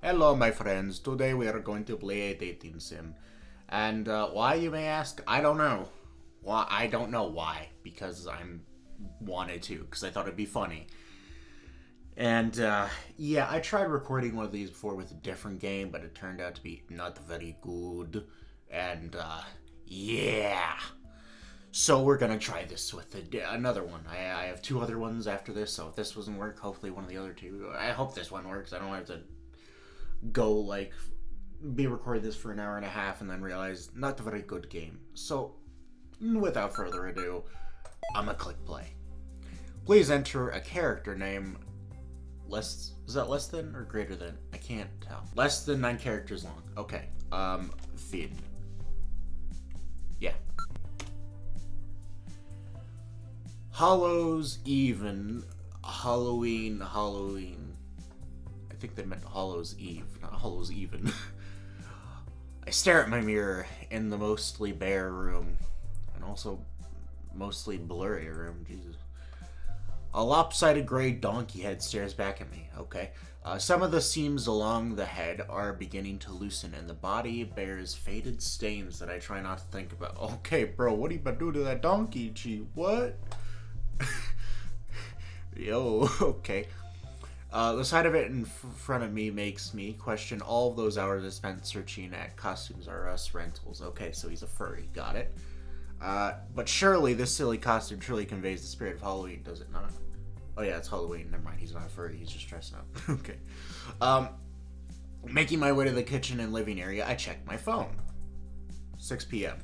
Hello, my friends. Today we are going to play a dating sim. And why, you may ask? I don't know. Why? I don't know why. Because I'm wanted to. Because I thought it'd be funny. And yeah, I tried recording one of these before with a different game, but it turned out to be not very good. And yeah. So we're gonna try this with another one. I have two other ones after this, so if this doesn't work, hopefully one of the other two. I hope this one works. I don't have to go like be record this for an hour and a half and then realize not a very good game. So without further ado, I'm gonna click play. Please enter a character name less, is that less than or greater than? I can't tell. Less than 9 characters long. Okay. Finn. Yeah. Hollows even. Halloween. I think they meant Hallows Eve, not Hallows Even. I stare at my mirror in the mostly bare room, and also mostly blurry room, Jesus. A lopsided gray donkey head stares back at me, okay. Some of the seams along the head are beginning to loosen, and the body bears faded stains that I try not to think about. Okay, bro, what are you about to do to that donkey, G? What? Yo, okay. The sight of it in front of me makes me question all of those hours I spent searching at Costumes R Us rentals. Okay, so he's a furry. Got it. But surely this silly costume truly conveys the spirit of Halloween, does it not? Oh yeah, it's Halloween. Never mind, he's not a furry. He's just dressing up. Okay. Making my way to the kitchen and living area, I check my phone. 6 p.m.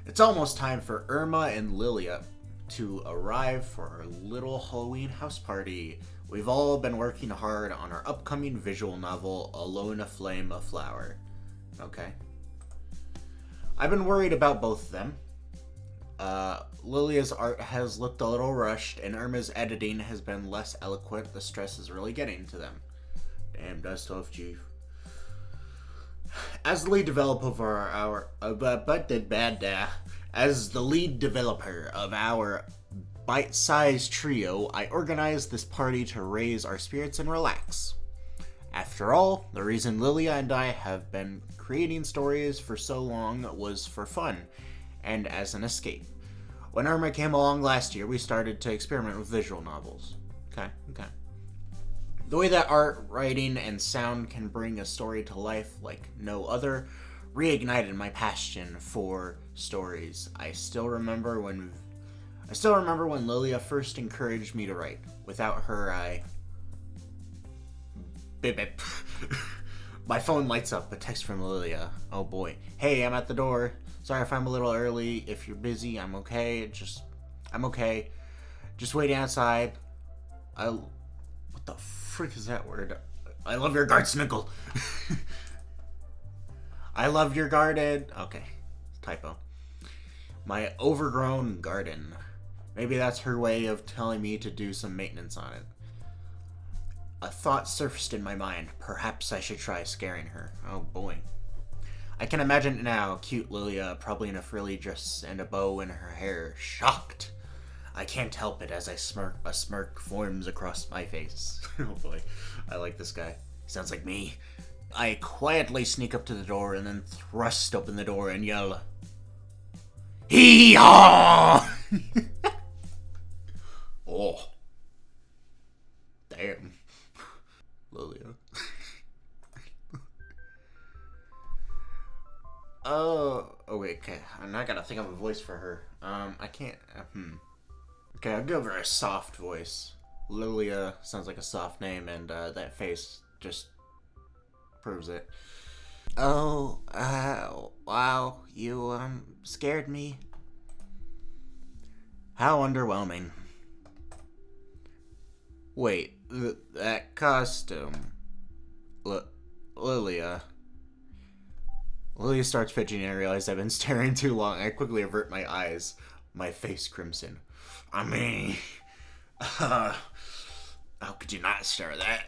It's almost time for Irma and Lilia to arrive for our little Halloween house party. We've all been working hard on our upcoming visual novel, Alone a Flame, a Flower. Okay. I've been worried about both of them. Lilia's art has looked a little rushed, and Irma's editing has been less eloquent. The stress is really getting to them. Damn, that's tough, Chief. As the lead developer of as the lead developer of our bite-sized trio, I organized this party to raise our spirits and relax. After all, the reason Lilia and I have been creating stories for so long was for fun and as an escape. When Irma came along last year, we started to experiment with visual novels. Okay. The way that art, writing, and sound can bring a story to life like no other reignited my passion for stories. I still remember when Lilia first encouraged me to write. Without her, Bip. My phone lights up, a text from Lilia. Oh boy. Hey, I'm at the door. Sorry if I'm a little early. If you're busy, I'm okay. I'm okay. Just waiting outside. What the frick is that word? I love your garden, Snickle. I love your garden. Okay. Typo. My overgrown garden. Maybe that's her way of telling me to do some maintenance on it. A thought surfaced in my mind. Perhaps I should try scaring her. Oh boy. I can imagine it now. Cute Lilia, probably in a frilly dress and a bow in her hair. Shocked. I can't help it as I smirk. A smirk forms across my face. Oh boy. I like this guy. He sounds like me. I quietly sneak up to the door and then thrust open the door and yell, "Hee-haw!" Oh. Damn. Lilia. Oh, wait, okay. I gotta think of a voice for her. I can't, Okay, I'll give her a soft voice. Lilia sounds like a soft name, and that face just proves it. Oh, wow, you, scared me. How underwhelming. Wait, that costume. Lilia. Lilia starts fidgeting and I realize I've been staring too long. I quickly avert my eyes, my face crimson. I mean, how could you not stare at that?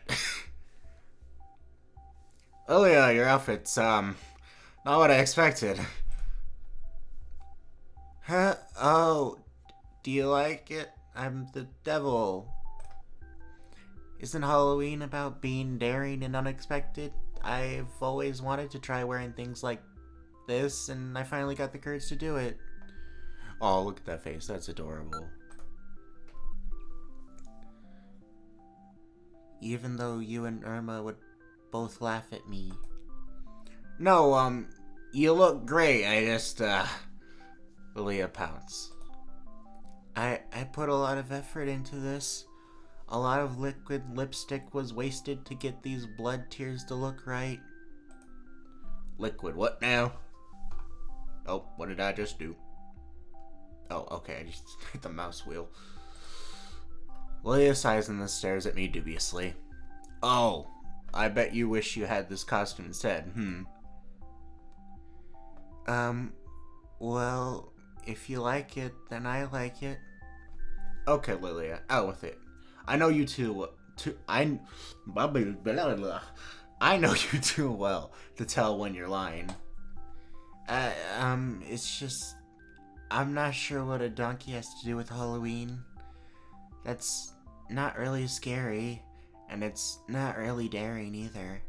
Lilia, your outfit's, not what I expected. Huh? Oh, do you like it? I'm the devil. Isn't Halloween about being daring and unexpected? I've always wanted to try wearing things like this, and I finally got the courage to do it. Oh, look at that face. That's adorable. Even though you and Irma would both laugh at me. No, you look great. I just, Lilia pouts. I put a lot of effort into this. A lot of liquid lipstick was wasted to get these blood tears to look right. Liquid what now? Oh, what did I just do? Oh, okay, I just hit the mouse wheel. Lilia sighs and then stares at me dubiously. Oh, I bet you wish you had this costume instead, Well, if you like it, then I like it. Okay, Lilia, out with it. I know you I know you too well to tell when you're lying. It's just, I'm not sure what a donkey has to do with Halloween. That's not really scary, and it's not really daring either.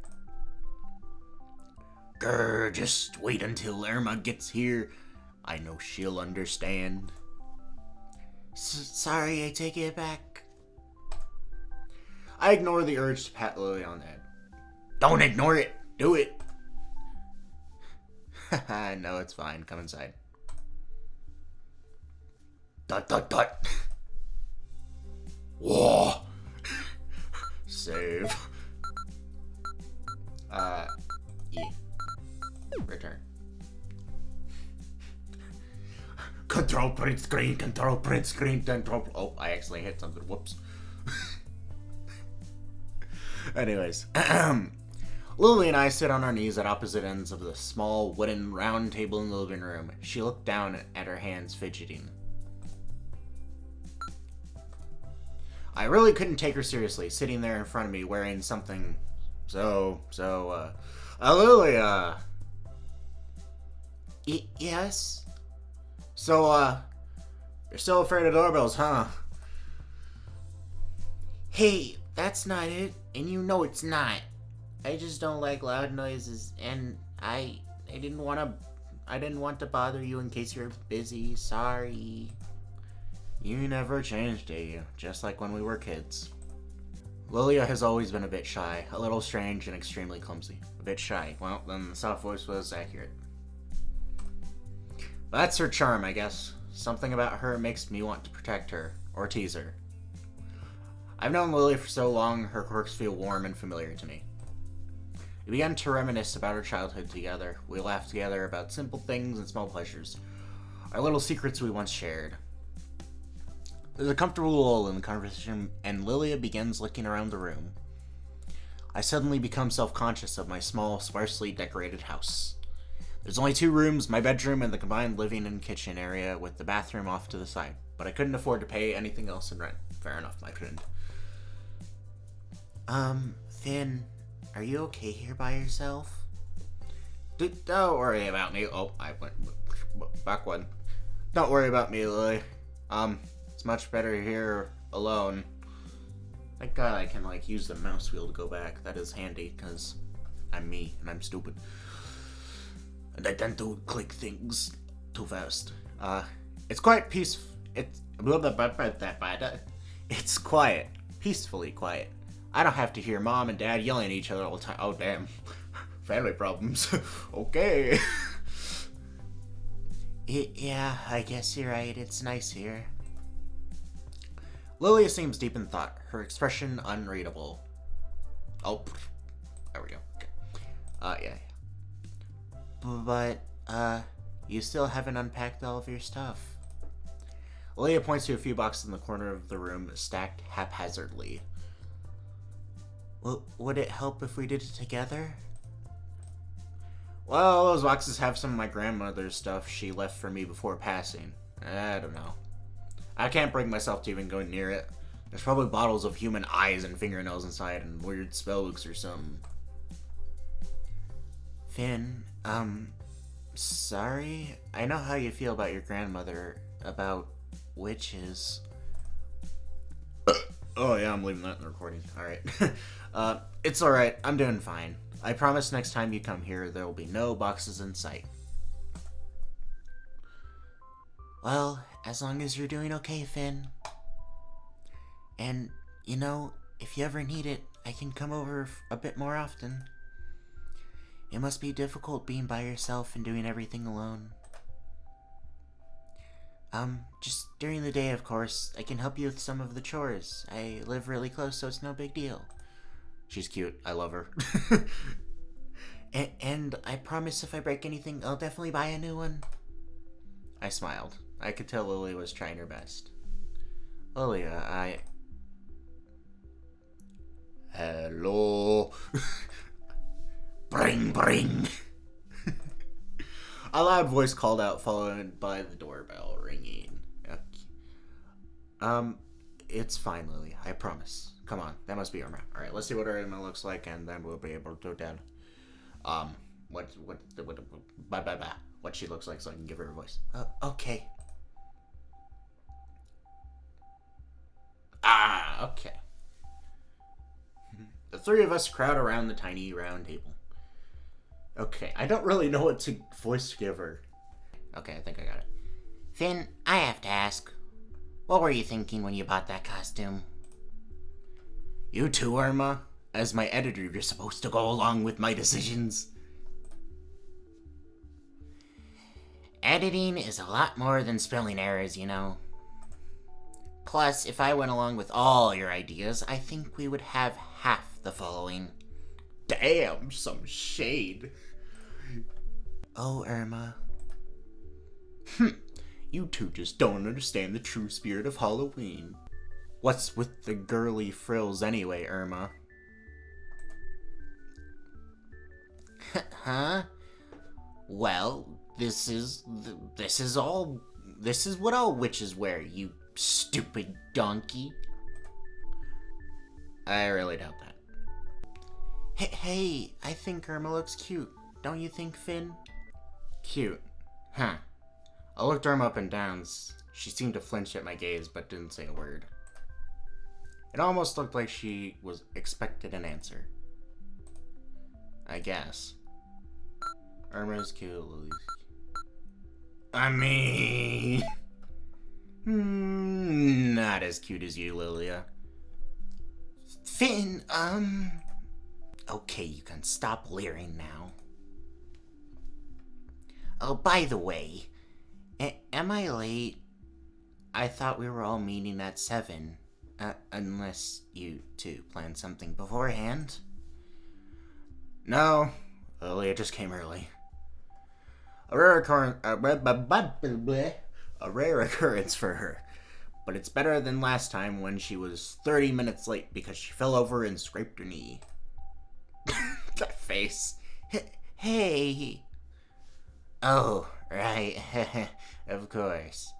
Grr, just wait until Irma gets here. I know she'll understand. Sorry, I take it back. I ignore the urge to pat Lilia on the head. Don't ignore it. Do it. No, it's fine. Come inside. Dot, dot, dot. Whoa. Save. Yeah. Return. Control print screen, control print screen, control. Oh, I accidentally hit something. Whoops. Anyways, Lily and I sit on our knees at opposite ends of the small wooden round table in the living room. She looked down at her hands, fidgeting. I really couldn't take her seriously, sitting there in front of me wearing something Lilia. Yes? So, you're still afraid of doorbells, huh? Hey, that's not it, and you know it's not. I just don't like loud noises, and I didn't want to bother you in case you're busy. Sorry. You never changed, do you? Just like when we were kids. Lilia has always been a bit shy, a little strange and extremely clumsy. A bit shy. Well, then the soft voice was accurate. But that's her charm, I guess. Something about her makes me want to protect her, or tease her. I've known Lilia for so long, her quirks feel warm and familiar to me. We began to reminisce about our childhood together. We laughed together about simple things and small pleasures. Our little secrets we once shared. There's a comfortable lull in the conversation, and Lilia begins looking around the room. I suddenly become self-conscious of my small, sparsely decorated house. There's only 2 rooms, my bedroom and the combined living and kitchen area with the bathroom off to the side, but I couldn't afford to pay anything else in rent. Fair enough, my friend. Finn, are you okay here by yourself? Don't worry about me. Oh, I went back one. Don't worry about me, Lily. It's much better here alone. Thank God I can, use the mouse wheel to go back. That is handy, because I'm me, and I'm stupid. And I tend to click things too fast. It's quite peaceful. It's quiet. Peacefully quiet. I don't have to hear Mom and Dad yelling at each other all the time. Oh, damn. Family problems. Okay. Yeah, I guess you're right. It's nice here. Lilia seems deep in thought, her expression unreadable. Oh, there we go. Okay. Yeah. But, you still haven't unpacked all of your stuff. Lilia points to a few boxes in the corner of the room, stacked haphazardly. Would it help if we did it together? Well, those boxes have some of my grandmother's stuff she left for me before passing. I don't know. I can't bring myself to even go near it. There's probably bottles of human eyes and fingernails inside and weird spellbooks or something. Finn, sorry? I know how you feel about your grandmother, about witches. Oh yeah, I'm leaving that in the recording. Alright. It's alright. I'm doing fine. I promise next time you come here, there will be no boxes in sight. Well, as long as you're doing okay, Finn. And, you know, if you ever need it, I can come over a bit more often. It must be difficult being by yourself and doing everything alone. Just during the day, of course, I can help you with some of the chores. I live really close, so it's no big deal. She's cute. I love her. and I promise if I break anything, I'll definitely buy a new one. I smiled. I could tell Lilia was trying her best. Lilia, Hello. Bring. A loud voice called out, followed by the doorbell ringing. Okay. It's fine, Lily. I promise. Come on, that must be Irma. All right, let's see what Irma looks like, and then we'll be able to tell, what she looks like, so I can give her a voice. Okay. Okay. The three of us crowd around the tiny round table. Okay, I don't really know what voice to give her. Okay, I think I got it. Finn, I have to ask, what were you thinking when you bought that costume? You too, Irma? As my editor, you're supposed to go along with my decisions. Editing is a lot more than spelling errors, you know. Plus, if I went along with all your ideas, I think we would have half the following. Damn, some shade. Oh, Irma. You two just don't understand the true spirit of Halloween. What's with the girly frills anyway, Irma? Huh? Well, this is what all witches wear, you stupid donkey. I really doubt that. Hey, I think Irma looks cute. Don't you think, Finn? Cute. Huh. I looked Irma up and down. She seemed to flinch at my gaze, but didn't say a word. It almost looked like she was expected an answer. I guess. Irma's cute, Louise. I mean... not as cute as you, Lilia. Finn, Okay, you can stop leering now. Oh, by the way, am I late? I thought we were all meeting at 7. Unless you two planned something beforehand. No, Lilia just came early. A rare occurrence for her. But it's better than last time when she was 30 minutes late because she fell over and scraped her knee. That face. Hey. Oh, right. Of course.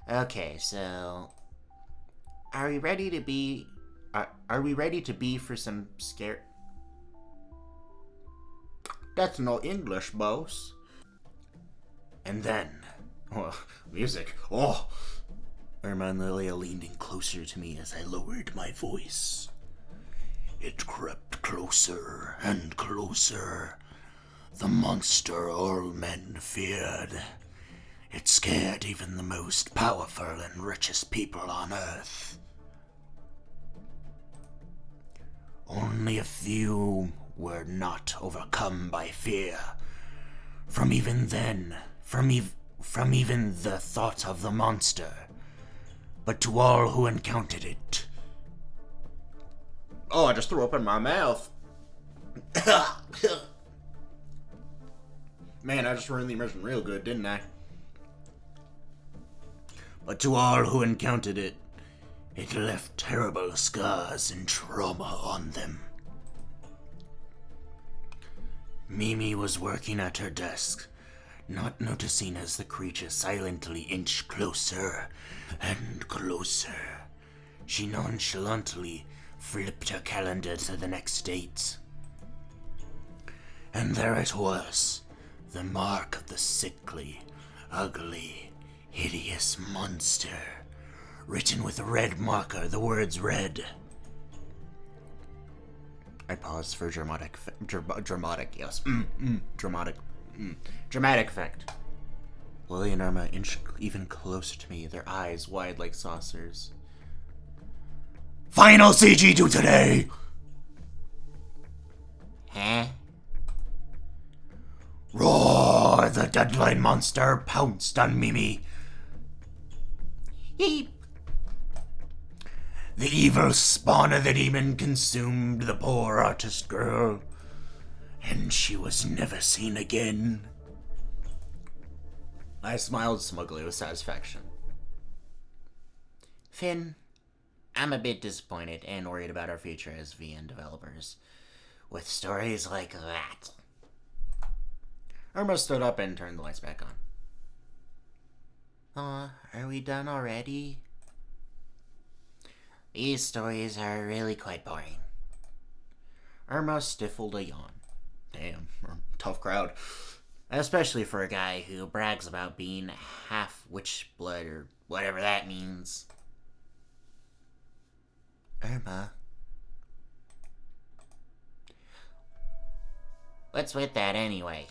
Okay, so... Are we ready to be for some scare... That's no English, boss. And then... music. Irma and Lilia leaned in closer to me as I lowered my voice. It crept closer and closer. The monster all men feared. It scared even the most powerful and richest people on Earth. Only a few were not overcome by fear. From even the thought of the monster. But to all who encountered it... Oh, I just threw up in my mouth. Man, I just ruined the immersion real good, didn't I? But to all who encountered it, it left terrible scars and trauma on them. Mimi was working at her desk, not noticing as the creature silently inched closer and closer. She nonchalantly flipped her calendar to the next date. And there it was, the mark of the sickly, ugly, hideous monster. Written with a red marker, the words read, I paused for dramatic, yes, dramatic effect. Lilia and Irma inched even closer to me, their eyes wide like saucers. Final CG to today! Huh? Roar! The deadline monster pounced on Mimi. Yeep. The evil spawn of the demon consumed the poor artist girl, and she was never seen again. I smiled smugly with satisfaction. Finn, I'm a bit disappointed and worried about our future as VN developers, with stories like that. Irma stood up and turned the lights back on. Are we done already? These stories are really quite boring. Irma stifled a yawn. Damn, tough crowd. Especially for a guy who brags about being half witch blood or whatever that means. Irma. What's with that anyway?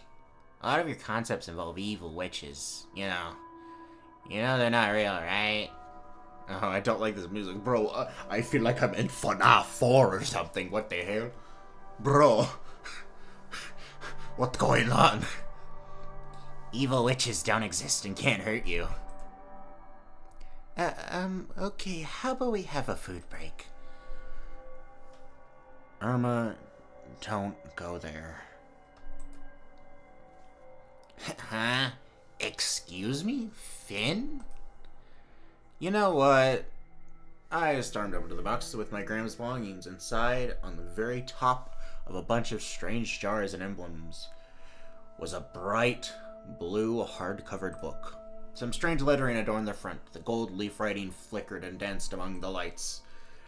A lot of your concepts involve evil witches, you know. You know they're not real, right? Oh, I don't like this music. Bro, I feel like I'm in FNAF 4 or something. What the hell? Bro. What's going on? Evil witches don't exist and can't hurt you. Okay, how about we have a food break? Irma, don't go there. Huh? Excuse me? Finn? You know what? I stormed over to the box with my grandma's belongings. Inside, on the very top of a bunch of strange jars and emblems, was a bright blue hard-covered book. Some strange lettering adorned the front. The gold leaf writing flickered and danced among the lights.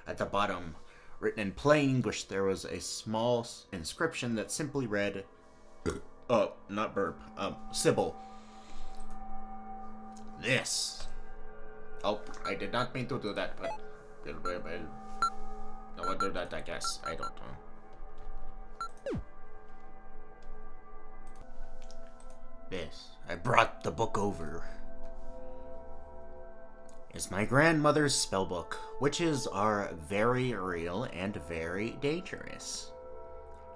At the bottom, written in plain English, there was a small inscription that simply read, not burp, Sybil. This. Oh, I did not mean to do that, but I will do that, I guess. I don't know. This. I brought the book over. Is my grandmother's spellbook. Witches are very real and very dangerous.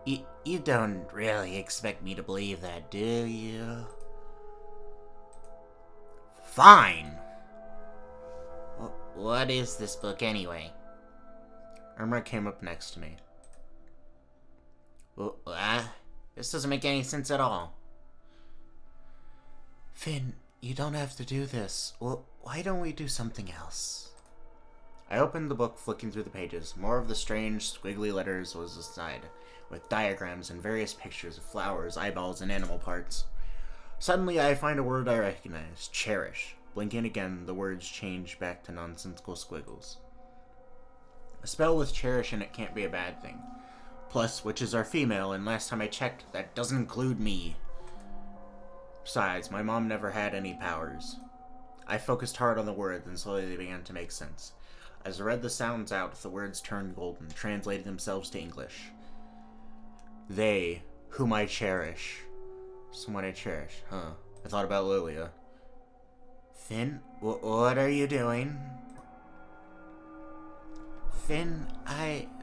You don't really expect me to believe that, do you? Fine! What is this book anyway? Irma came up next to me. This doesn't make any sense at all. Finn, you don't have to do this. Well, why don't we do something else? I opened the book, flicking through the pages. More of the strange, squiggly letters was aside, with diagrams and various pictures of flowers, eyeballs, and animal parts. Suddenly, I find a word I recognize. Cherish. Blinking again, the words change back to nonsensical squiggles. A spell with cherish in it can't be a bad thing. Plus, witches are female, and last time I checked, that doesn't include me. Besides, my mom never had any powers. I focused hard on the words, and slowly they began to make sense. As I read the sounds out, the words turned golden, translating themselves to English. They, whom I cherish. Someone I cherish, huh? I thought about Lilia. Finn, what are you doing? Finn,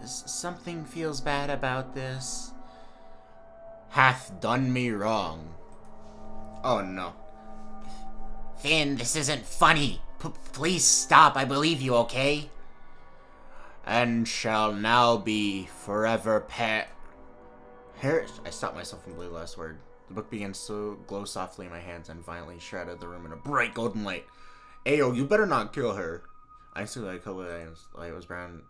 something feels bad about this. Hath done me wrong. Oh no. Finn, this isn't funny. Please stop, I believe you, okay? And shall now be forever Here, I stopped myself from the last word. The book began to glow softly in my hands and violently shrouded the room in a bright golden light. Ayo, you better not kill her. I instantly I covered my eyes. The light was brown,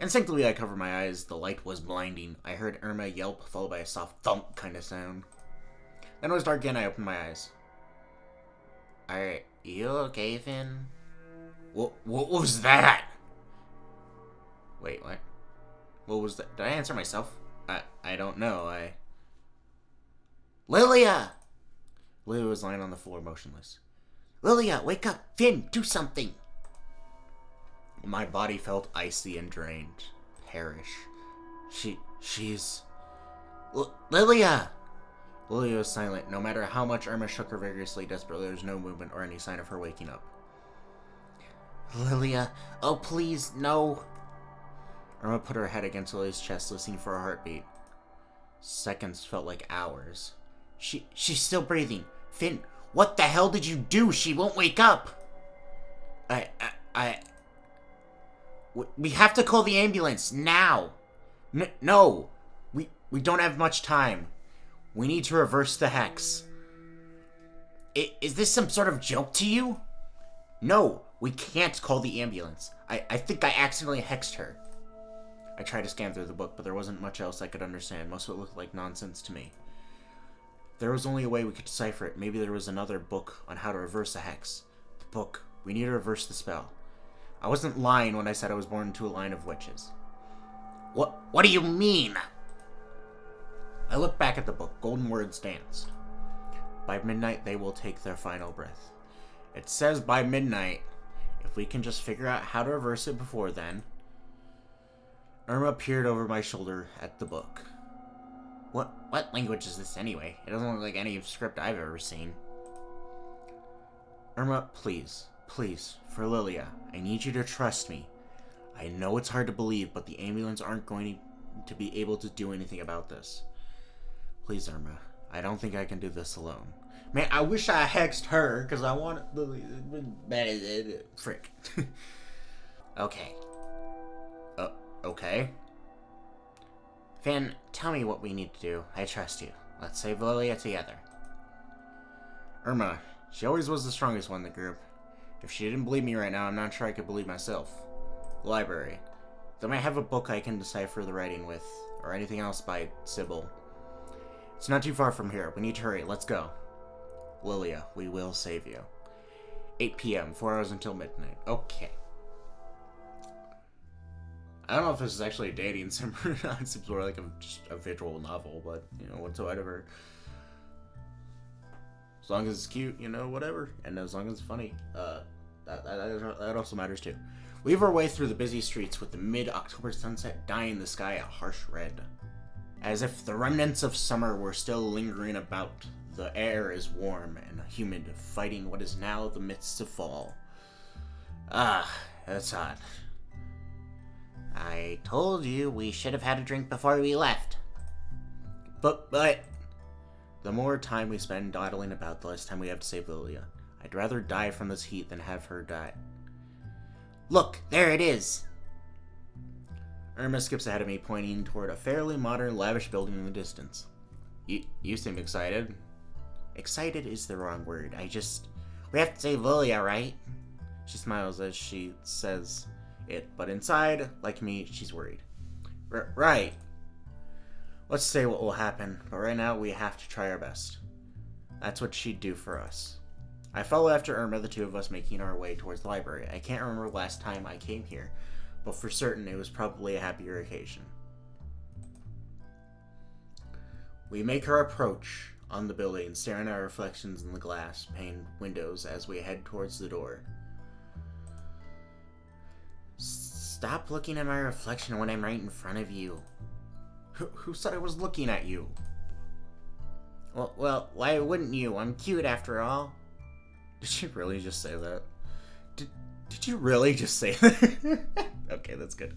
Instinctively, I covered my eyes. The light was blinding. I heard Irma yelp, followed by a soft thump kind of sound. Then it was dark again. I opened my eyes. Are you okay, Finn? What was that? Wait, what? What was that? Did I answer myself? I don't know. Lilia! Lilia was lying on the floor, motionless. Lilia, wake up! Finn, do something! My body felt icy and drained. perish. She's... Lilia! Lilia was silent. No matter how much Irma shook her vigorously, desperately, there was no movement or any sign of her waking up. Lilia, oh please, no. Irma put her head against Lilia's chest, listening for a heartbeat. Seconds felt like hours. She's still breathing. Finn, what the hell did you do? She won't wake up. We have to call the ambulance now. No, we don't have much time. We need to reverse the hex. Is this some sort of joke to you? No, we can't call the ambulance. I think I accidentally hexed her. I tried to scan through the book, but there wasn't much else I could understand. Most of it looked like nonsense to me. There was only a way we could decipher it. Maybe there was another book on how to reverse a hex. The book. We need to reverse the spell. I wasn't lying when I said I was born into a line of witches. What do you mean? I looked back at the book. Golden words danced. By midnight, they will take their final breath. It says by midnight. If we can just figure out how to reverse it before then. Irma peered over my shoulder at the book. What language is this anyway? It doesn't look like any script I've ever seen. Irma, please, for Lilia, I need you to trust me. I know it's hard to believe, but the ambulance aren't going to be able to do anything about this. Please, Irma, I don't think I can do this alone. Man, I wish I hexed her, because I want Lilia. Frick. Okay. Okay. Finn, tell me what we need to do. I trust you. Let's save Lilia together. Irma, she always was the strongest one in the group. If she didn't believe me right now, I'm not sure I could believe myself. The library. They might have a book I can decipher the writing with, or anything else by Sybil. It's not too far from here. We need to hurry. Let's go. Lilia, we will save you. 8 p.m., 4 hours until midnight. Okay. I don't know if this is actually a dating sim or not. It seems more like just a visual novel, but, whatsoever. As long as it's cute, whatever. And as long as it's funny, that also matters too. We weave our way through the busy streets with the mid-October sunset dyeing the sky a harsh red. As if the remnants of summer were still lingering about, the air is warm and humid, fighting what is now the midst of fall. Ah, that's hot. I told you we should have had a drink before we left. But, the more time we spend dawdling about, the less time we have to save Lilia. I'd rather die from this heat than have her die. Look, there it is! Irma skips ahead of me, pointing toward a fairly modern, lavish building in the distance. You seem excited. Excited is the wrong word. We have to save Lilia, right? She smiles as she says it, but inside, like me, she's worried. Right. Let's say what will happen, but right now we have to try our best. That's what she'd do for us. I follow after Irma, the two of us making our way towards the library. I can't remember last time I came here, but for certain it was probably a happier occasion. We make our approach on the building, staring at our reflections in the glass pane windows as we head towards the door. Stop looking at my reflection when I'm right in front of you. Who said I was looking at you? Well, why wouldn't you? I'm cute after all. Did she really just say that? Did you really just say that? Okay, that's good.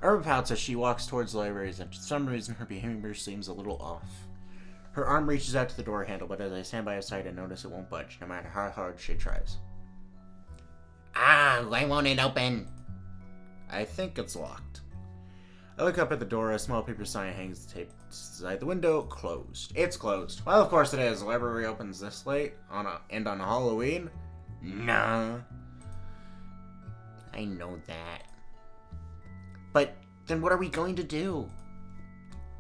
Irma pouts as she walks towards the libraries, and for some reason her behavior seems a little off. Her arm reaches out to the door handle, but as I stand by her side, I notice it won't budge, no matter how hard she tries. Why won't it open? I think it's locked. I look up at the door. A small paper sign hangs taped inside the window. Closed. It's closed. Well, of course it is. The library opens this late on Halloween. Nah. I know that. But then what are we going to do?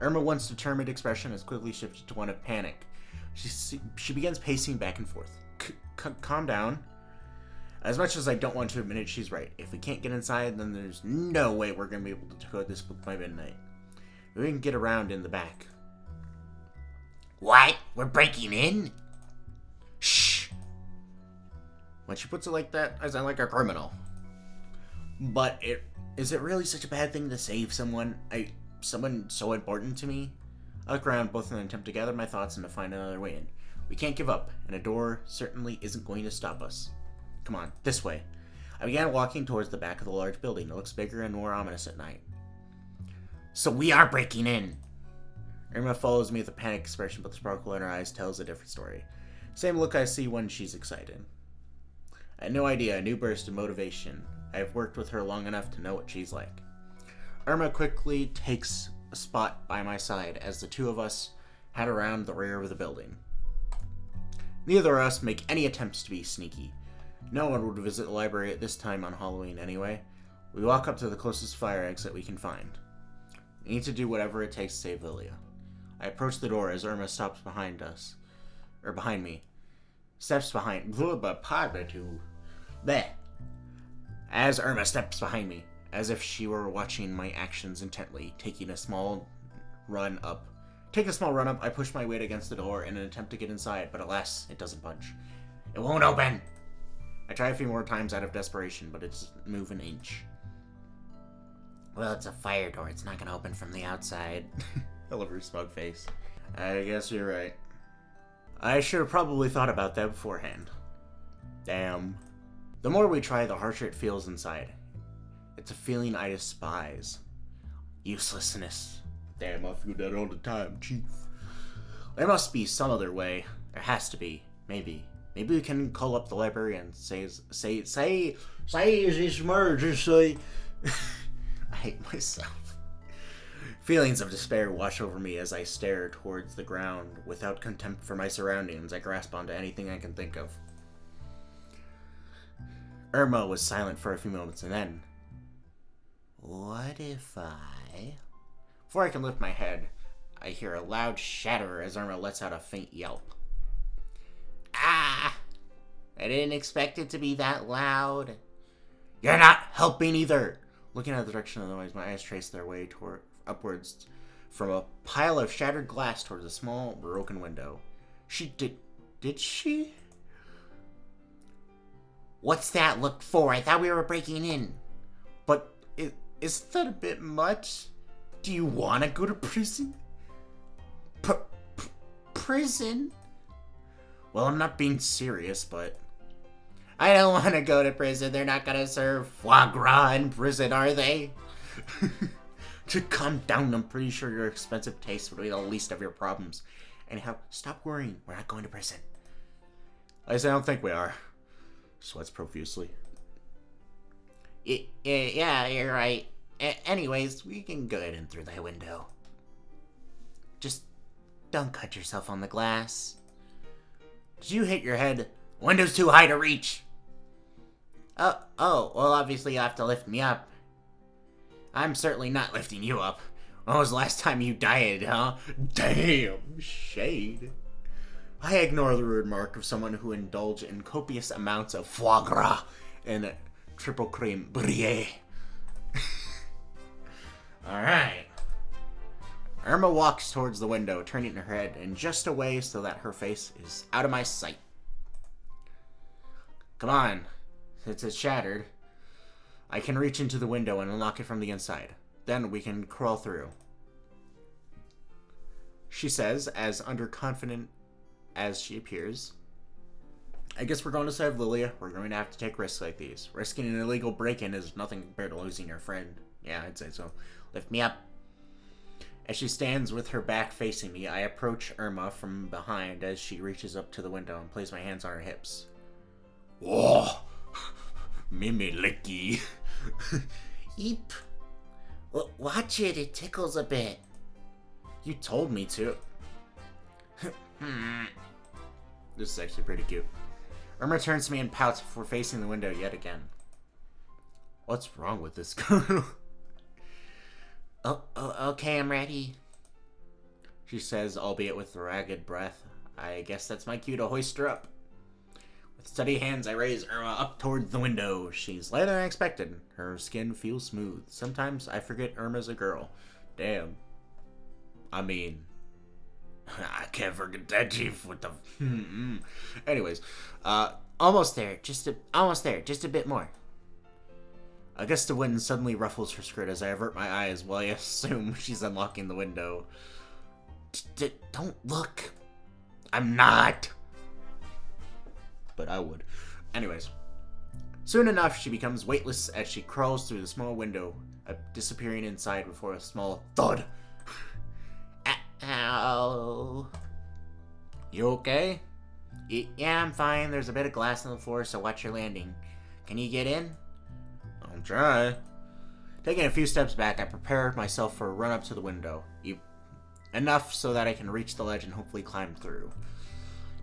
Irma, once determined expression, has quickly shifted to one of panic. She begins pacing back and forth. Calm down. As much as I don't want to admit it, she's right. If we can't get inside, then there's no way we're going to be able to decode this book by midnight. We can get around in the back. What? We're breaking in? Shh! When she puts it like that, I sound like a criminal. But is it really such a bad thing to save someone so important to me? I look around both in an attempt to gather my thoughts and to find another way in. We can't give up, and a door certainly isn't going to stop us. Come on, this way. I began walking towards the back of the large building. It looks bigger and more ominous at night. So we are breaking in. Irma follows me with a panicked expression, but the sparkle in her eyes tells a different story. Same look I see when she's excited. I had no idea, a new burst of motivation. I have worked with her long enough to know what she's like. Irma quickly takes a spot by my side as the two of us head around the rear of the building. Neither of us make any attempts to be sneaky. No one would visit the library at this time on Halloween anyway. We walk up to the closest fire exit we can find. We need to do whatever it takes to save Lilia. I approach the door as Irma stops behind me. Steps behind. As Irma steps behind me, as if she were watching my actions intently, taking a small run up. I push my weight against the door in an attempt to get inside, but alas, it doesn't budge. It won't open! I try a few more times out of desperation, but it doesn't move an inch. Well, it's a fire door. It's not going to open from the outside. I love her smug face. I guess you're right. I should have probably thought about that beforehand. Damn. The more we try, the harsher it feels inside. It's a feeling I despise. Uselessness. Damn, I feel that all the time, Chief. There must be some other way. There has to be. Maybe we can call up the library and say this emergency. I hate myself. Feelings of despair wash over me as I stare towards the ground. Without contempt for my surroundings, I grasp onto anything I can think of. Irma was silent for a few moments, and then... What if I... Before I can lift my head, I hear a loud shatter as Irma lets out a faint yelp. Ah! I didn't expect it to be that loud. You're not helping either! Looking at the direction of the noise, my eyes trace their way upwards from a pile of shattered glass towards a small, broken window. Did she? What's that look for? I thought we were breaking in. But isn't that a bit much? Do you want to go to prison? Prison? Well, I'm not being serious, but... I don't want to go to prison. They're not going to serve foie gras in prison, are they? To calm down, I'm pretty sure your expensive taste would be the least of your problems. Anyhow, stop worrying. We're not going to prison. At least I don't think we are. Sweats profusely. Yeah, you're right. Anyways, we can go in through that window. Just don't cut yourself on the glass. Did you hit your head? Window's too high to reach. Well, obviously you have to lift me up. I'm certainly not lifting you up. When was the last time you dieted, huh? Damn, shade. I ignore the rude remark of someone who indulged in copious amounts of foie gras and triple creme brie. Alright. Irma walks towards the window, turning her head in just a way so that her face is out of my sight. Come on. Since it's shattered, I can reach into the window and unlock it from the inside. Then we can crawl through. She says, as underconfident as she appears. I guess we're going to save Lilia. We're going to have to take risks like these. Risking an illegal break-in is nothing compared to losing your friend. Yeah, I'd say so. Lift me up. As she stands with her back facing me, I approach Irma from behind as she reaches up to the window and place my hands on her hips. Whoa! Mimi licky. Eep. Watch it, it tickles a bit. You told me to. This is actually pretty cute. Irma turns to me and pouts before facing the window yet again. What's wrong with this girl? Okay, I'm ready. She says, albeit with a ragged breath. I guess that's my cue to hoist her up. With steady hands, I raise Irma up toward the window. She's lighter than I expected. Her skin feels smooth. Sometimes I forget Irma's a girl. Damn. I mean, I can't forget that, Chief, with the... Anyways, almost there. Just a bit more. A gust of wind suddenly ruffles her skirt as I avert my eyes while I assume she's unlocking the window. Don't look. I'm not. But I would. Anyways. Soon enough, she becomes weightless as she crawls through the small window, disappearing inside before a small thud. Ow. You okay? Yeah, I'm fine. There's a bit of glass on the floor, so watch your landing. Can you get in? I'll try. Taking a few steps back, I prepare myself for a run up to the window. Enough so that I can reach the ledge and hopefully climb through.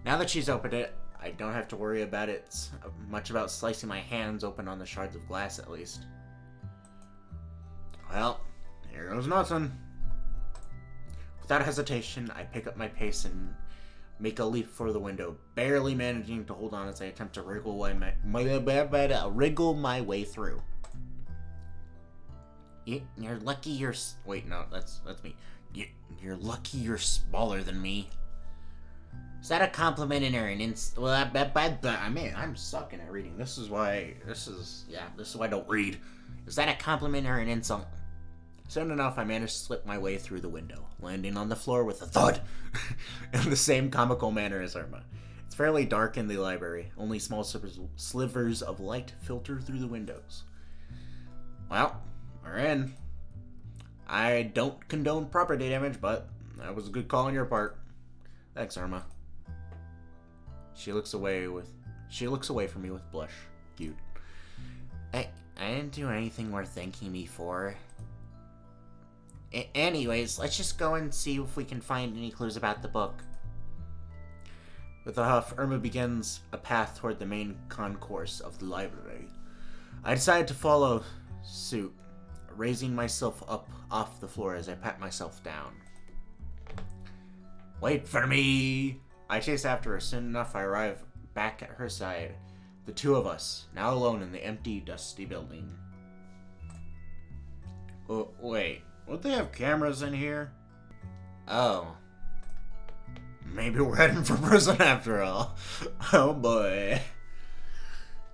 Now that she's opened it, I don't have to worry about it much about slicing my hands open on the shards of glass, at least. Well, here goes nothing. Without hesitation, I pick up my pace and make a leap for the window, barely managing to hold on as I attempt to wriggle my way through. You're lucky you're... Wait, no, that's me. You're lucky you're smaller than me. Is that a compliment or an insult? Well, I'm sucking at reading. This is why I don't read. Is that a compliment or an insult? Soon enough, I managed to slip my way through the window, landing on the floor with a thud, in the same comical manner as Irma. It's fairly dark in the library. Only small slivers of light filter through the windows. Well, we're in. I don't condone property damage, but that was a good call on your part. Thanks, Irma. She looks away from me with blush. Cute. I didn't do anything worth thanking me for. Anyways, let's just go and see if we can find any clues about the book. With a huff, Irma begins a path toward the main concourse of the library. I decide to follow suit, raising myself up off the floor as I pat myself down. Wait for me! I chase after her. Soon enough, I arrive back at her side. The two of us, now alone in the empty, dusty building. Oh, wait. Would they have cameras in here? Oh. Maybe we're heading for prison after all. Oh boy.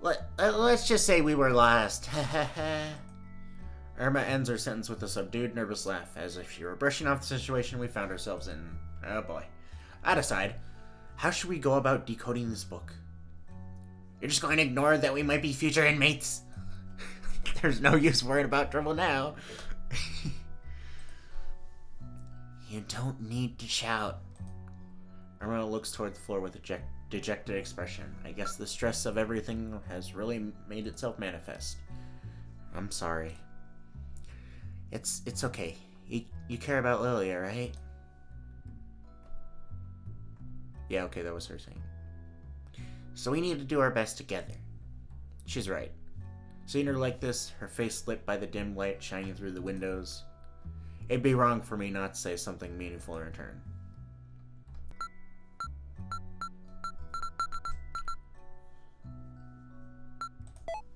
Let's just say we were lost. Irma ends her sentence with a subdued, nervous laugh, as if she were brushing off the situation we found ourselves in. Oh boy. That aside, how should we go about decoding this book? You're just going to ignore that we might be future inmates? There's no use worrying about trouble now. You don't need to shout. Irma looks toward the floor with a dejected expression. I guess the stress of everything has really made itself manifest. I'm sorry. It's okay. You care about Lilia, right? Yeah, okay, that was her saying. So we need to do our best together. She's right. Seeing her like this, her face lit by the dim light shining through the windows, it'd be wrong for me not to say something meaningful in return.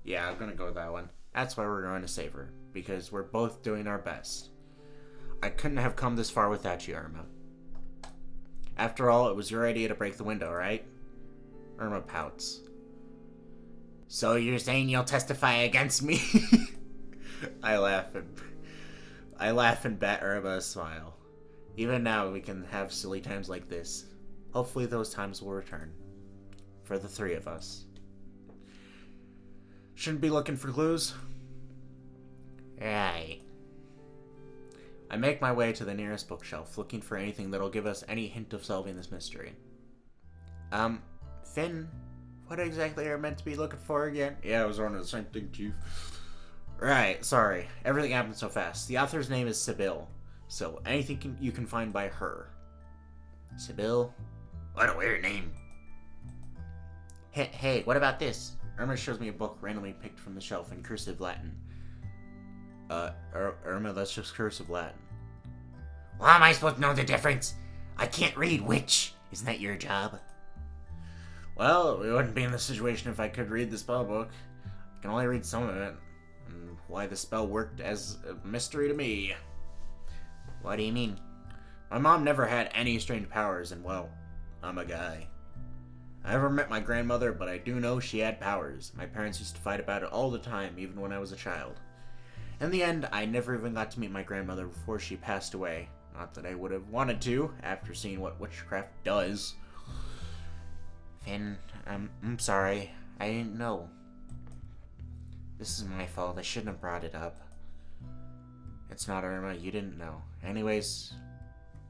Yeah, I'm gonna go with that one. That's why we're going to save her, because we're both doing our best. I couldn't have come this far without you, Irma. After all, it was your idea to break the window, right? Irma pouts. So you're saying you'll testify against me? I laugh and bat Irma a smile. Even now, we can have silly times like this. Hopefully those times will return. For the three of us. Shouldn't be looking for clues? Right. I make my way to the nearest bookshelf, looking for anything that'll give us any hint of solving this mystery. Finn, what exactly are we meant to be looking for again? Yeah, I was wondering the same thing, Chief. Right, sorry. Everything happened so fast. The author's name is Sybil, so anything you can find by her. Sybil? What a weird name. Hey, what about this? Irma shows me a book randomly picked from the shelf in cursive Latin. Irma, that's just cursive Latin. Well, how am I supposed to know the difference? I can't read, witch. Isn't that your job? Well, we wouldn't be in this situation if I could read the spell book. I can only read some of it. And why the spell worked as a mystery to me. What do you mean? My mom never had any strange powers, and well, I'm a guy. I never met my grandmother, but I do know she had powers. My parents used to fight about it all the time, even when I was a child. In the end, I never even got to meet my grandmother before she passed away. Not that I would have wanted to, after seeing what witchcraft does. Finn, I'm sorry. I didn't know. This is my fault. I shouldn't have brought it up. It's not Irma. You didn't know. Anyways,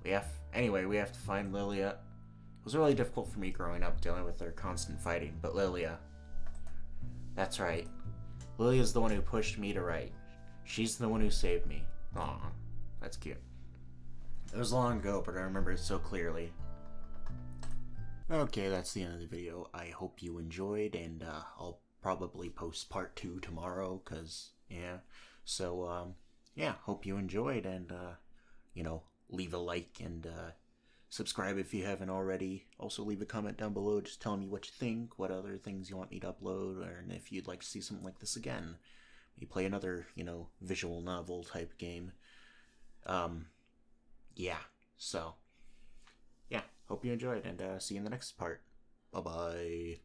we have to find Lilia. It was really difficult for me growing up dealing with their constant fighting, but Lilia. That's right. Lilia's the one who pushed me to write. She's the one who saved me. Aw, that's cute. It was long ago, but I remember it so clearly. Okay, that's the end of the video. I hope you enjoyed, and I'll probably post part 2 tomorrow, cause yeah. So yeah, hope you enjoyed, and leave a like and subscribe if you haven't already. Also leave a comment down below just telling me what you think, what other things you want me to upload, or if you'd like to see something like this again. You play another, visual novel type game. Yeah. So, yeah. Hope you enjoyed, and see you in the next part. Bye-bye.